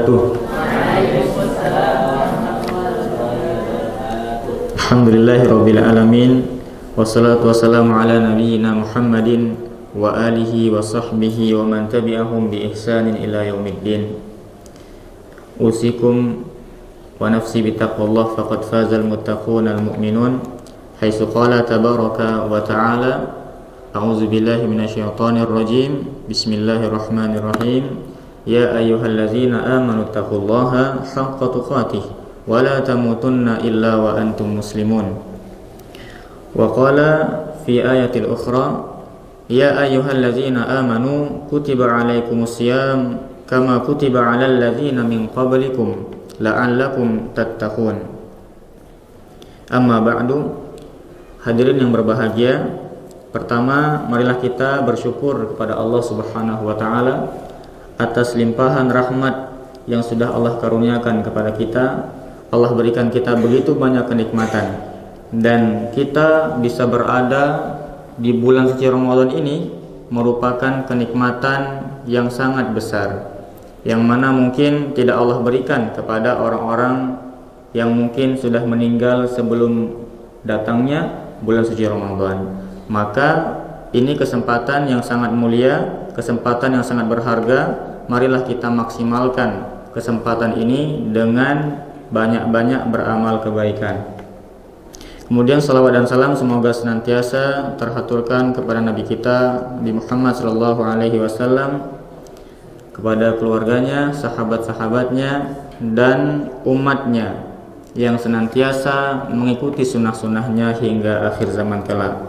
wabarakatuh. Alhamdulillahirabbil alamin. Wassalatu wassalamu ala nabiyyina Muhammadin wa alihi wa sahbihi wa man tabi'ahum bi ihsanin ila yaumiddin. Usikum wa nafsi bitaqwallah faqad fazal muttaquna almu'minun. Haitsu qala tabaraka wa ta'ala a'udzu billahi minasyaitonir rajim. Bismillahirrahmanirrahim. Ya ayyuhallazina amanu taqullaha haqqa tuqatih wa la tamutunna illa wa antum muslimun. Wa qala fi ayatil ukhra ya ayyuhallazina amanu kutiba alaikumusiyam kama kutiba alal ladzina min qablikum la'allakum tattaqun. Amma ba'du. Hadirin yang berbahagia, pertama marilah kita bersyukur kepada Allah Subhanahu wa taala atas limpahan rahmat yang sudah Allah karuniakan kepada kita. Allah berikan kita begitu banyak kenikmatan, dan kita bisa berada di bulan suci Ramadan ini merupakan kenikmatan yang sangat besar, yang mana mungkin tidak Allah berikan kepada orang-orang yang mungkin sudah meninggal sebelum datangnya bulan suci Ramadan. Maka ini kesempatan yang sangat mulia, kesempatan yang sangat berharga. Marilah kita maksimalkan kesempatan ini dengan banyak-banyak beramal kebaikan. Kemudian salawat dan salam semoga senantiasa terhaturkan kepada Nabi kita Nabi Muhammad SAW, kepada keluarganya, sahabat-sahabatnya, dan umatnya yang senantiasa mengikuti sunnah-sunnahnya hingga akhir zaman kelak.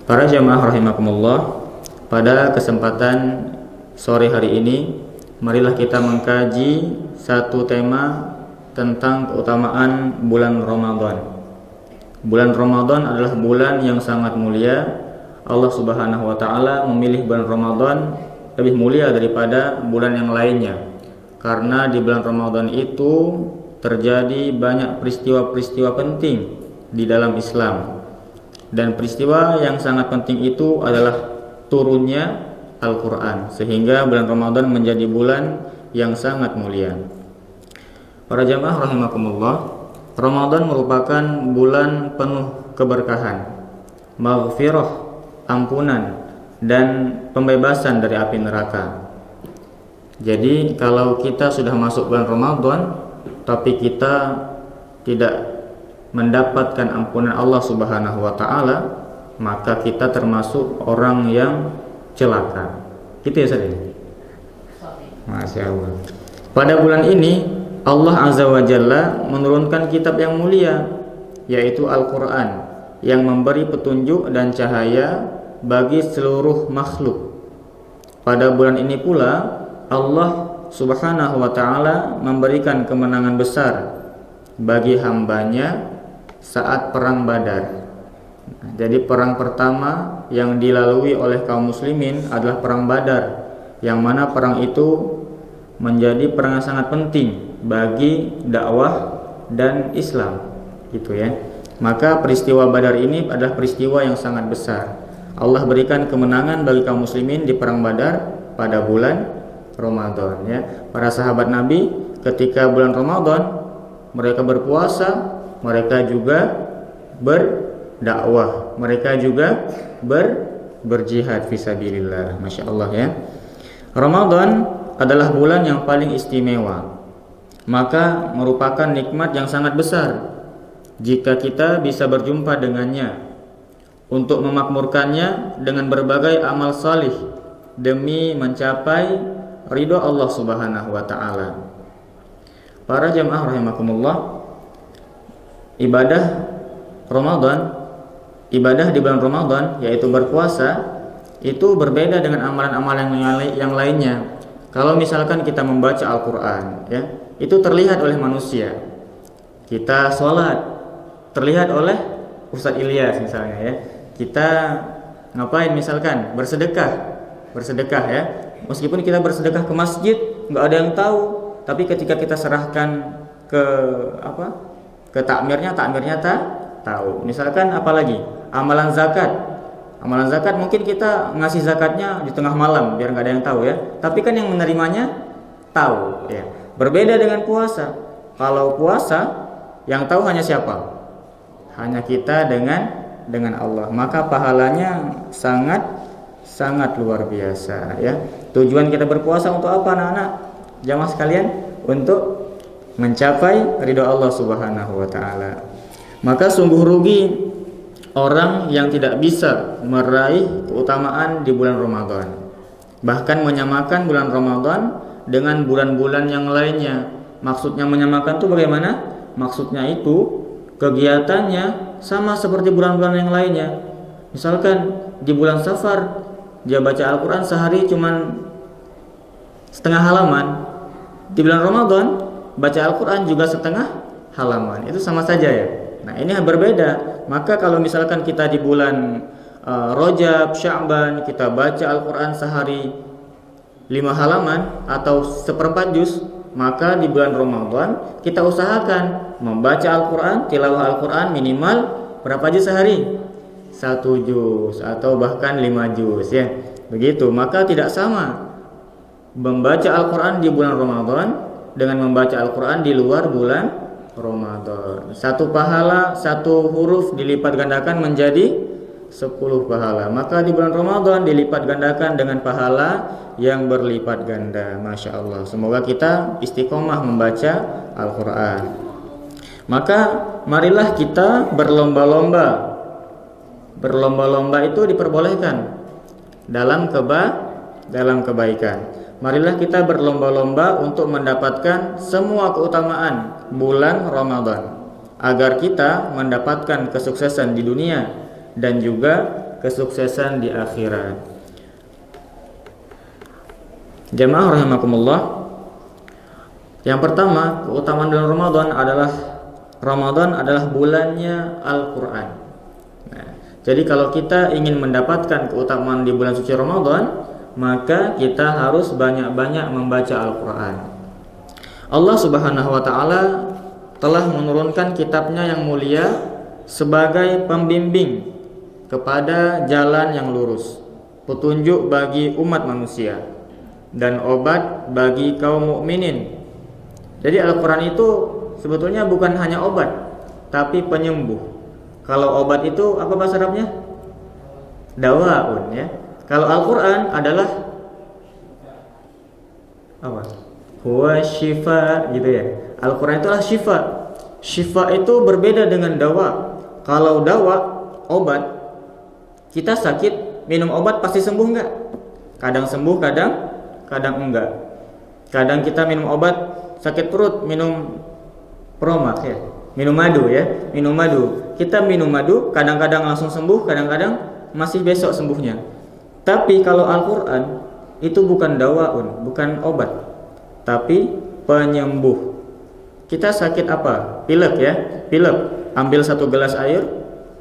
Para jamaah rahimakumullah, pada kesempatan sore hari ini marilah kita mengkaji satu tema tentang keutamaan bulan Ramadan. Bulan Ramadan adalah bulan yang sangat mulia. Allah Subhanahu wa taala memilih bulan Ramadan lebih mulia daripada bulan yang lainnya, karena di bulan Ramadan itu terjadi banyak peristiwa-peristiwa penting di dalam Islam. Dan peristiwa yang sangat penting itu adalah turunnya Al-Quran, sehingga bulan Ramadan menjadi bulan yang sangat mulia. Para jamaah rahimakumullah, Ramadan merupakan bulan penuh keberkahan, maghfirah, ampunan, dan pembebasan dari api neraka. Jadi kalau kita sudah masuk bulan Ramadan tapi kita tidak mendapatkan ampunan Allah Subhanahu wa taala, maka kita termasuk orang yang celaka. Gitu ya Ustaz? Masya Allah. Pada bulan ini Allah Azza wa Jalla menurunkan kitab yang mulia, yaitu Al-Quran, yang memberi petunjuk dan cahaya bagi seluruh makhluk. Pada bulan ini pula Allah Subhanahu wa ta'ala memberikan kemenangan besar bagi hambanya saat perang Badar. Jadi perang pertama yang dilalui oleh kaum muslimin adalah perang Badar, yang mana perang itu menjadi perang yang sangat penting bagi dakwah dan Islam, gitu ya. Maka peristiwa Badar ini adalah peristiwa yang sangat besar. Allah berikan kemenangan bagi kaum muslimin di perang Badar pada bulan Ramadan, ya. Para sahabat Nabi ketika bulan Ramadan mereka berpuasa, mereka juga berdakwah, mereka juga berjihad fisabilillah. Masya Allah, ya. Ramadan adalah bulan yang paling istimewa, maka merupakan nikmat yang sangat besar jika kita bisa berjumpa dengannya, untuk memakmurkannya dengan berbagai amal salih demi mencapai ridho Allah Subhanahu wa taala. Para jamaah rahimakumullah, ibadah Ramadan, ibadah di bulan Ramadan yaitu berpuasa, itu berbeda dengan amalan-amalan yang lainnya. Kalau misalkan kita membaca Al-Quran, ya, itu terlihat oleh manusia. Kita sholat terlihat oleh Ustadz Ilyas misalnya, ya. Kita ngapain misalkan? Bersedekah, ya. Meskipun kita bersedekah ke masjid, nggak ada yang tahu. Tapi ketika kita serahkan ke takmirnya tahu. Misalkan apalagi amalan zakat. Amalan zakat mungkin kita ngasih zakatnya di tengah malam biar nggak ada yang tahu, ya. Tapi kan yang menerimanya tahu ya. Berbeda dengan puasa. Kalau puasa yang tahu hanya siapa? Hanya kita dengan Allah. Maka pahalanya sangat sangat luar biasa ya. Tujuan kita berpuasa untuk apa anak-anak? Jamaah sekalian, untuk mencapai ridho Allah Subhanahu wa taala. Maka sungguh rugi orang yang tidak bisa meraih keutamaan di bulan Ramadan. Bahkan menyamakan bulan Ramadan dengan bulan-bulan yang lainnya. Maksudnya menyamakan itu bagaimana? Maksudnya itu kegiatannya sama seperti bulan-bulan yang lainnya. Misalkan di bulan Safar dia baca Al-Quran sehari cuman setengah halaman. Di bulan Ramadan baca Al-Quran juga setengah halaman. Itu sama saja ya. Nah ini berbeda. Maka kalau misalkan kita di bulan Rajab, Sya'ban kita baca Al-Quran sehari 5 halaman atau seperempat juz, maka di bulan Ramadan kita usahakan membaca Al-Quran, tilawah Al-Quran minimal berapa juz sehari? 1 juz atau bahkan 5 juz ya. Begitu. Maka tidak sama membaca Al-Quran di bulan Ramadan dengan membaca Al-Quran di luar bulan Ramadan. Satu pahala, satu huruf dilipat gandakan menjadi 10 pahala. Maka di bulan Ramadan dilipat gandakan dengan pahala yang berlipat ganda. Masya Allah. Semoga kita istiqomah membaca Al-Quran. Maka marilah kita berlomba-lomba. Berlomba-lomba itu diperbolehkan dalam kebaikan. Marilah kita berlomba-lomba untuk mendapatkan semua keutamaan bulan Ramadan, agar kita mendapatkan kesuksesan di dunia dan juga kesuksesan di akhirat. Jamaah rahimakumullah. Yang pertama, keutamaan bulan Ramadan adalah bulannya Al-Quran. Nah, jadi kalau kita ingin mendapatkan keutamaan di bulan suci Ramadan, maka kita harus banyak-banyak membaca Al-Quran. Allah Subhanahu wa ta'ala telah menurunkan kitabnya yang mulia sebagai pembimbing kepada jalan yang lurus, petunjuk bagi umat manusia, dan obat bagi kaum mukminin. Jadi Al-Quran itu sebetulnya bukan hanya obat, tapi penyembuh. Kalau obat itu apa bahasa Arabnya? Dawaun ya. Kalau Al-Quran adalah apa? Huwa syifa gitu ya. Al-Quran itu adalah syifa. Syifa itu berbeda dengan dawa. Kalau dawa, obat, kita sakit, minum obat pasti sembuh enggak? Kadang sembuh, kadang enggak. Kadang kita minum obat sakit perut, minum Promax ya. Minum madu ya. Minum madu. Kita minum madu, kadang-kadang langsung sembuh, kadang-kadang masih besok sembuhnya. Tapi kalau Al-Quran itu bukan dawaun, bukan obat, tapi penyembuh. Kita sakit apa? Pilek ya, pilek. Ambil 1 gelas air,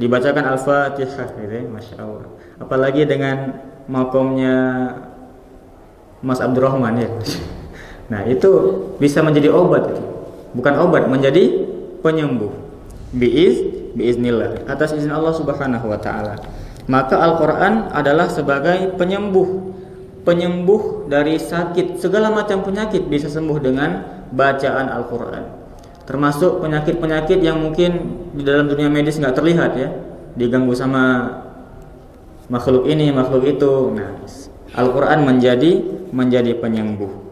dibacakan Al-Fatihah gitu ya, Masya Allah. Apalagi dengan makomnya Mas Abdurrahman ya. Nah itu bisa menjadi obat itu. Bukan obat, menjadi penyembuh. Biiznillah, atas izin Allah Subhanahu wa ta'ala. Maka Al-Quran adalah sebagai penyembuh. Penyembuh dari sakit. Segala macam penyakit bisa sembuh dengan bacaan Al-Quran. Termasuk penyakit-penyakit yang mungkin di dalam dunia medis nggak terlihat ya. Diganggu sama makhluk ini, makhluk itu. Nah, Al-Quran menjadi penyembuh.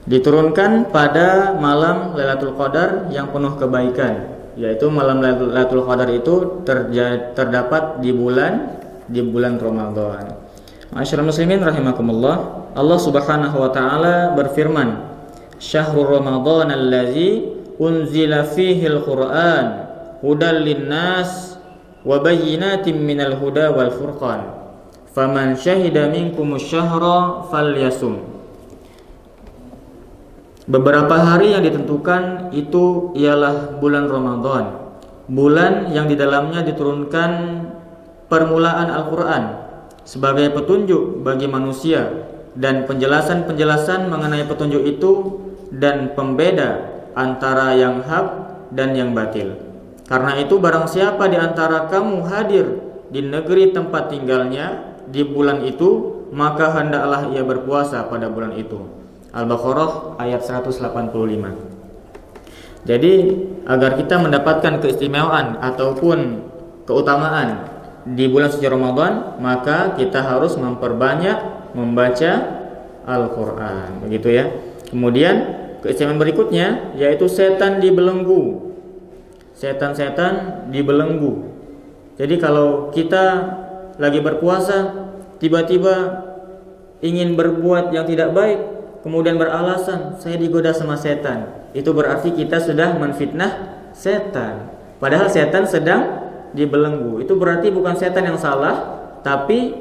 Diturunkan pada malam Lailatul Qadar yang penuh kebaikan, yaitu malam Lailatul Qadar itu terdapat di bulan Ramadan. Ma'asyiral muslimin rahimakumullah. Allah Subhanahu wa taala berfirman, "Syahrul Ramadan allazi unzila fihi al-Qur'an hudal linnas wa bayyinatin minal huda wal furqan. Faman syahida minkumus syahra falyasum." Beberapa hari yang ditentukan itu ialah bulan Ramadan, bulan yang di dalamnya diturunkan permulaan Al-Quran sebagai petunjuk bagi manusia dan penjelasan-penjelasan mengenai petunjuk itu dan pembeda antara yang hak dan yang batil. Karena itu barang siapa di antara kamu hadir di negeri tempat tinggalnya di bulan itu, maka hendaklah ia berpuasa pada bulan itu. Al-Baqarah ayat 185. Jadi agar kita mendapatkan keistimewaan ataupun keutamaan di bulan suci Ramadan, maka kita harus memperbanyak membaca Al-Quran, begitu ya. Kemudian keistimewaan berikutnya yaitu setan dibelenggu. Setan-setan dibelenggu. Jadi kalau kita lagi berpuasa tiba-tiba ingin berbuat yang tidak baik, kemudian beralasan saya digoda sama setan, itu berarti kita sudah menfitnah setan. Padahal setan sedang dibelenggu. Itu berarti bukan setan yang salah, tapi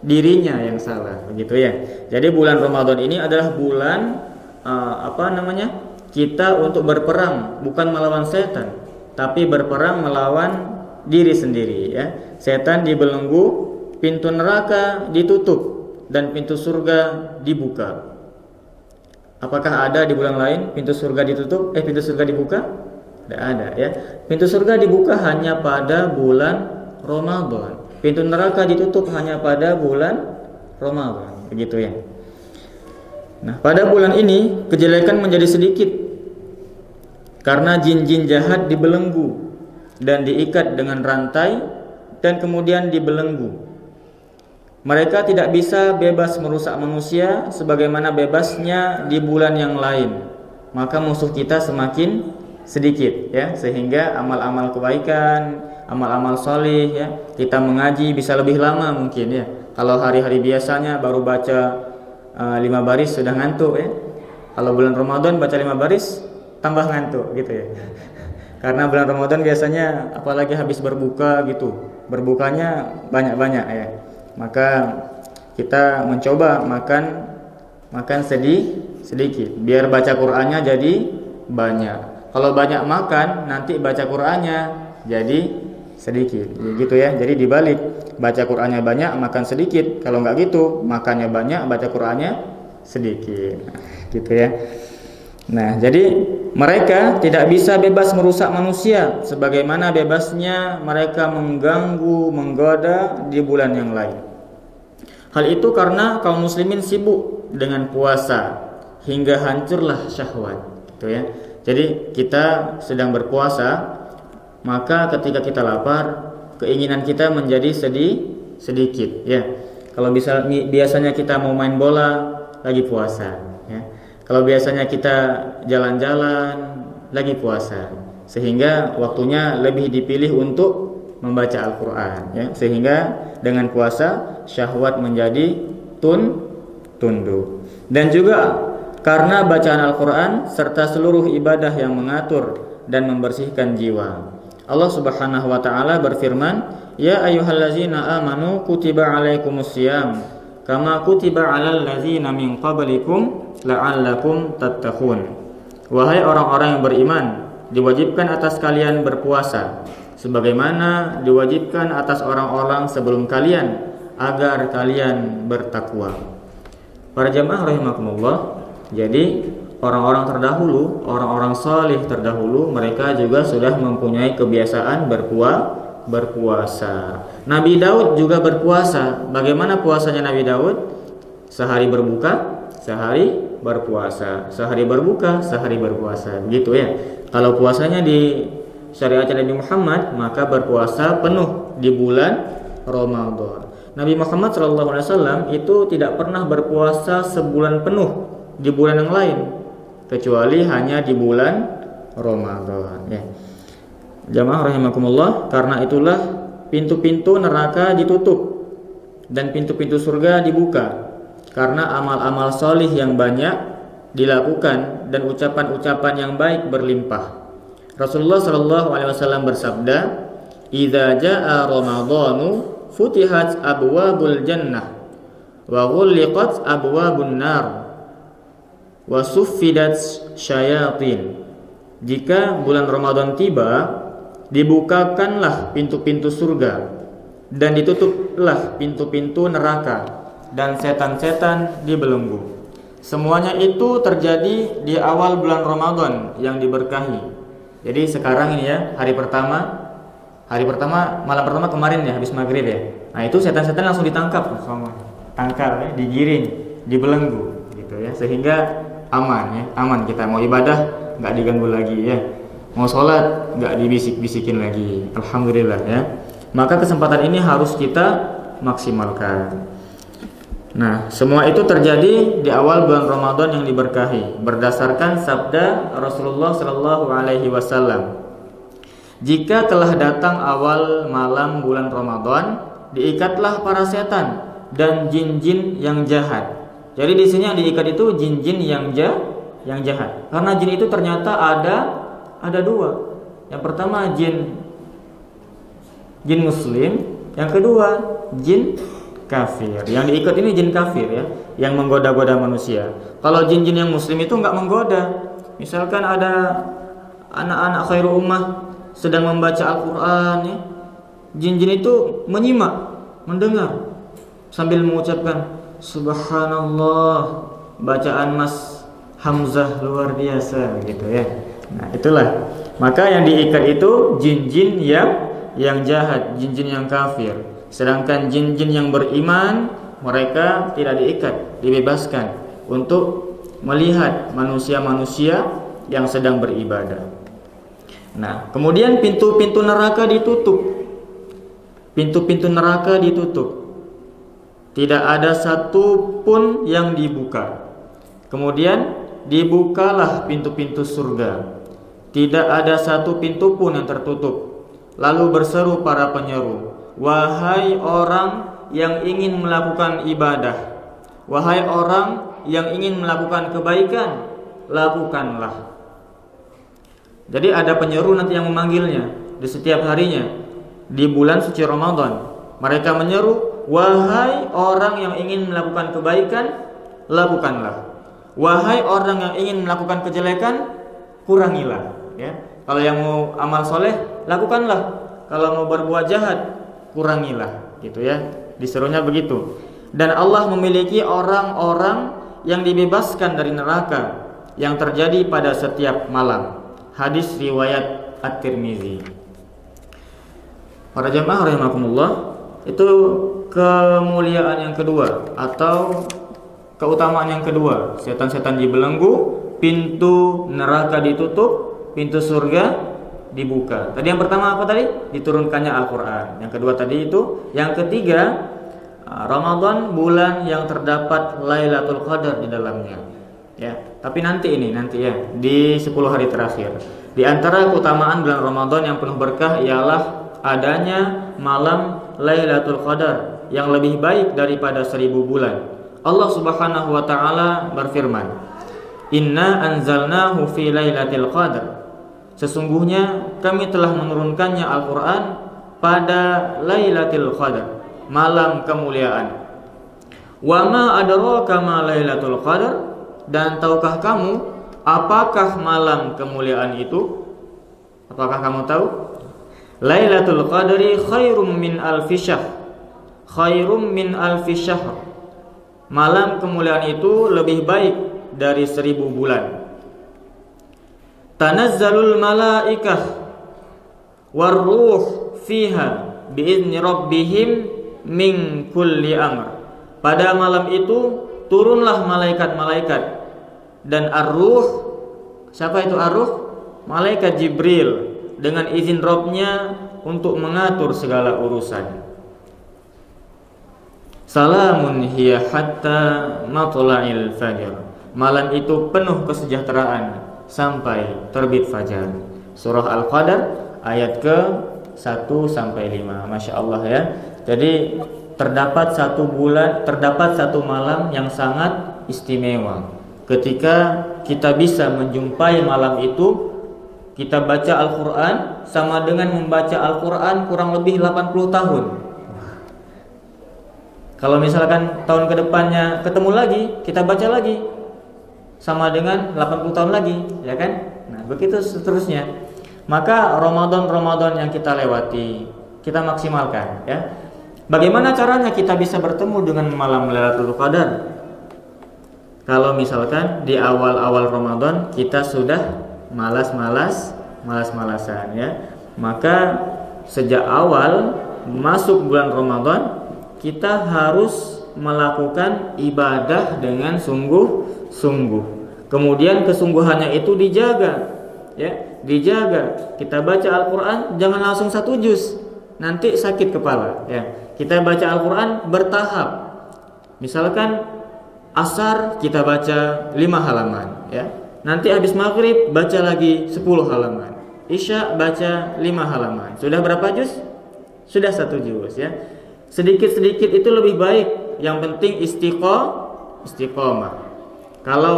dirinya yang salah, begitu ya. Jadi bulan Ramadan ini adalah bulan kita untuk berperang, bukan melawan setan, tapi berperang melawan diri sendiri ya. Setan dibelenggu, pintu neraka ditutup dan pintu surga dibuka. Apakah ada di bulan lain pintu surga ditutup? Pintu surga dibuka? Tidak ada ya. Pintu surga dibuka hanya pada bulan Ramadan. Pintu neraka ditutup hanya pada bulan Ramadan, begitu ya. Nah, pada bulan ini kejelekan menjadi sedikit karena jin-jin jahat dibelenggu dan diikat dengan rantai dan kemudian dibelenggu. Mereka tidak bisa bebas merusak manusia sebagaimana bebasnya di bulan yang lain. Maka musuh kita semakin sedikit ya, sehingga amal-amal kebaikan, amal-amal soleh ya, kita mengaji bisa lebih lama mungkin ya. Kalau hari-hari biasanya baru baca 5 baris sudah ngantuk ya. Kalau bulan Ramadan baca 5 baris tambah ngantuk gitu ya. Karena bulan Ramadan biasanya apalagi habis berbuka gitu, berbukanya banyak-banyak ya. Maka kita mencoba makan sedikit biar baca Qur'annya jadi banyak. Kalau banyak makan nanti baca Qur'annya jadi sedikit, gitu ya. Jadi dibalik, baca Qur'annya banyak, makan sedikit. Kalau nggak gitu, makannya banyak, baca Qur'annya sedikit, gitu ya. Nah, jadi mereka tidak bisa bebas merusak manusia sebagaimana bebasnya mereka mengganggu, menggoda di bulan yang lain. Hal itu karena kaum muslimin sibuk dengan puasa hingga hancurlah syahwat, gitu ya. Jadi kita sedang berpuasa, maka ketika kita lapar, keinginan kita menjadi sedikit ya. Kalau biasanya kita mau main bola, lagi puasa ya. Kalau biasanya kita jalan-jalan, lagi puasa. Sehingga waktunya lebih dipilih untuk membaca Al-Quran ya. Sehingga dengan puasa syahwat menjadi tunduk. Dan juga karena bacaan Al-Quran serta seluruh ibadah yang mengatur dan membersihkan jiwa. Allah Subhanahu wa taala berfirman, "Ya ayyuhallazina amanu kutiba alaikumusiyam kama kutiba alal ladzina min qablikum la'allakum tattaqun." Wahai orang-orang yang beriman, diwajibkan atas kalian berpuasa sebagaimana diwajibkan atas orang-orang sebelum kalian agar kalian bertakwa. Para jamaah rahimakumullah, jadi orang-orang terdahulu, orang-orang saleh terdahulu, mereka juga sudah mempunyai kebiasaan berpuasa. Nabi Daud juga berpuasa. Bagaimana puasanya Nabi Daud? Sehari berbuka, sehari berpuasa. Sehari berbuka, sehari berpuasa. Begitu ya. Kalau puasanya di syariat Nabi Muhammad, maka berpuasa penuh di bulan Ramadan. Nabi Muhammad SAW itu tidak pernah berpuasa sebulan penuh di bulan yang lain, kecuali hanya di bulan Ramadan ya. Jamaah rahimakumullah, karena itulah pintu-pintu neraka ditutup dan pintu-pintu surga dibuka karena amal-amal solih yang banyak dilakukan dan ucapan-ucapan yang baik berlimpah. Rasulullah SAW bersabda, "Idza jaa Ramadhanu futihat abwabul jannah wa ghulliqat abwabun nar wa suffidat syayatin." Jika bulan Ramadan tiba, dibukakanlah pintu-pintu surga dan ditutuplah pintu-pintu neraka dan setan-setan dibelenggu. Semuanya itu terjadi di awal bulan Ramadan yang diberkahi. Jadi sekarang ini ya, hari pertama malam pertama kemarin ya, habis maghrib ya. Nah itu setan-setan langsung ditangkap sama. tangkal ya, digiring, dibelenggu gitu ya, sehingga aman ya, aman kita mau ibadah nggak diganggu lagi ya, mau sholat nggak dibisik-bisikin lagi. Alhamdulillah ya. Maka kesempatan ini harus kita maksimalkan. Nah, semua itu terjadi di awal bulan Ramadan yang diberkahi berdasarkan sabda Rasulullah Shallallahu Alaihi Wasallam. Jika telah datang awal malam bulan Ramadan, diikatlah para setan dan jin-jin yang jahat. Jadi di sini yang diikat itu jin-jin yang jahat. Karena jin itu ternyata ada dua. Yang pertama jin muslim, yang kedua jin kafir. Yang diikat ini jin kafir ya, yang menggoda-goda manusia. Kalau jin-jin yang muslim itu nggak menggoda. Misalkan ada anak-anak khairul ummah sedang membaca Al-Quran ya, jin-jin itu menyimak, mendengar sambil mengucapkan subhanallah, bacaan Mas Hamzah luar biasa gitu ya. Nah itulah, maka yang diikat itu jin-jin yang jahat, jin-jin yang kafir. Sedangkan jin-jin yang beriman, mereka tidak diikat, dibebaskan untuk melihat manusia-manusia yang sedang beribadah. Nah, kemudian pintu-pintu neraka ditutup. Pintu-pintu neraka ditutup. Tidak ada satu pun yang dibuka. Kemudian dibukalah pintu-pintu surga. Tidak ada satu pintu pun yang tertutup. Lalu berseru para penyeru, wahai orang yang ingin melakukan ibadah, wahai orang yang ingin melakukan kebaikan, lakukanlah. Jadi ada penyeru nanti yang memanggilnya di setiap harinya di bulan suci Ramadan. Mereka menyeru, wahai orang yang ingin melakukan kebaikan, lakukanlah. Wahai orang yang ingin melakukan kejelekan, kurangilah. Ya. Kalau yang mau amal soleh, lakukanlah. Kalau mau berbuat jahat, kurangilah. Gitu ya. Diserunya begitu. Dan Allah memiliki orang-orang yang dibebaskan dari neraka yang terjadi pada setiap malam. Hadis riwayat At-Tirmizi. Para jemaah rahimakumullah, itu kemuliaan yang kedua atau keutamaan yang kedua. Setan-setan dibelenggu, pintu neraka ditutup, pintu surga dibuka. Tadi yang pertama apa tadi? Diturunkannya Al-Quran. Yang kedua tadi itu. Yang ketiga, Ramadan bulan yang terdapat Lailatul Qadar di dalamnya. Ya, tapi nanti ya di 10 hari terakhir. Di antara keutamaan bulan Ramadan yang penuh berkah ialah adanya malam Lailatul Qadar yang lebih baik daripada 1000 bulan. Allah Subhanahu wa taala berfirman, "Inna anzalnahu fi Lailatul Qadar." Sesungguhnya kami telah menurunkannya Al-Qur'an pada Lailatul Qadar, malam kemuliaan. Wa ma adraka ma Lailatul Qadar? Dan tahukah kamu apakah malam kemuliaan itu? Apakah kamu tahu? Lailatul Qadri khairum min alfi syahr. Khairum min alfi syahr. Malam kemuliaan itu lebih baik dari 1000 bulan. Tanazzalul malaikah warruh fiha biizni rabbihim min kulli amr. Pada malam itu turunlah malaikat-malaikat dan ar-ruh. Siapa itu ar-ruh? Malaikat Jibril dengan izin Rabb-nya untuk mengatur segala urusan. Salamun hiya hatta matla'il fajr. Malam itu penuh kesejahteraan sampai terbit fajar. Surah Al-Qadar ayat ke-1 sampai 5. Masya Allah ya. Jadi terdapat satu malam yang sangat istimewa. Ketika kita bisa menjumpai malam itu, kita baca Al-Quran sama dengan membaca Al-Quran kurang lebih 80 tahun. Kalau misalkan tahun kedepannya ketemu lagi, kita baca lagi sama dengan 80 tahun lagi, ya kan? Nah, begitu seterusnya. Maka Ramadan yang kita lewati, kita maksimalkan, ya. Bagaimana caranya kita bisa bertemu dengan malam Lailatul Qadar? Kalau misalkan di awal-awal Ramadan kita sudah malas-malasan, ya, maka sejak awal masuk bulan Ramadan kita harus melakukan ibadah dengan sungguh-sungguh. Kemudian kesungguhannya itu dijaga, ya, dijaga. Kita baca Al-Qur'an jangan langsung 1 juz, nanti sakit kepala, ya. Kita baca Al-Qur'an bertahap. Misalkan asar kita baca 5 halaman, ya. Nanti habis maghrib baca lagi 10 halaman. Isya baca 5 halaman. Sudah berapa juz? Sudah 1 juz, ya. Sedikit-sedikit itu lebih baik. Yang penting istiqomah. Kalau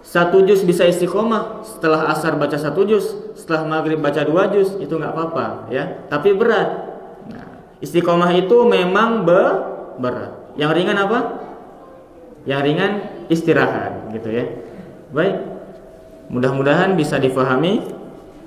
1 juz bisa istiqomah, setelah asar baca 1 juz, setelah maghrib baca 2 juz, itu nggak apa-apa, ya. Tapi berat. Nah, istiqomah itu memang berat. Yang ringan apa? Yang ringan istirahat, gitu ya. Baik. Mudah-mudahan bisa difahami.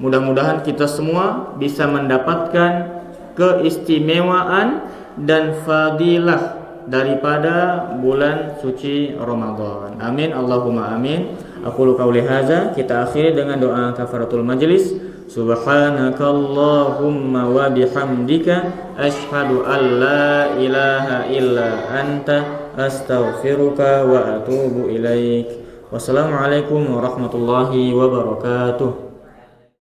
Mudah-mudahan kita semua bisa mendapatkan keistimewaan dan fadilah daripada bulan suci Ramadan. Amin Allahumma amin. Aqulu qauli hadza, kita akhiri dengan doa kafaratul majlis. Subhanakallahumma wa bihamdika asyhadu an la ilaha illa anta astaghfiruka wa atubu ilaik. Wassalamualaikum warahmatullahi wabarakatuh.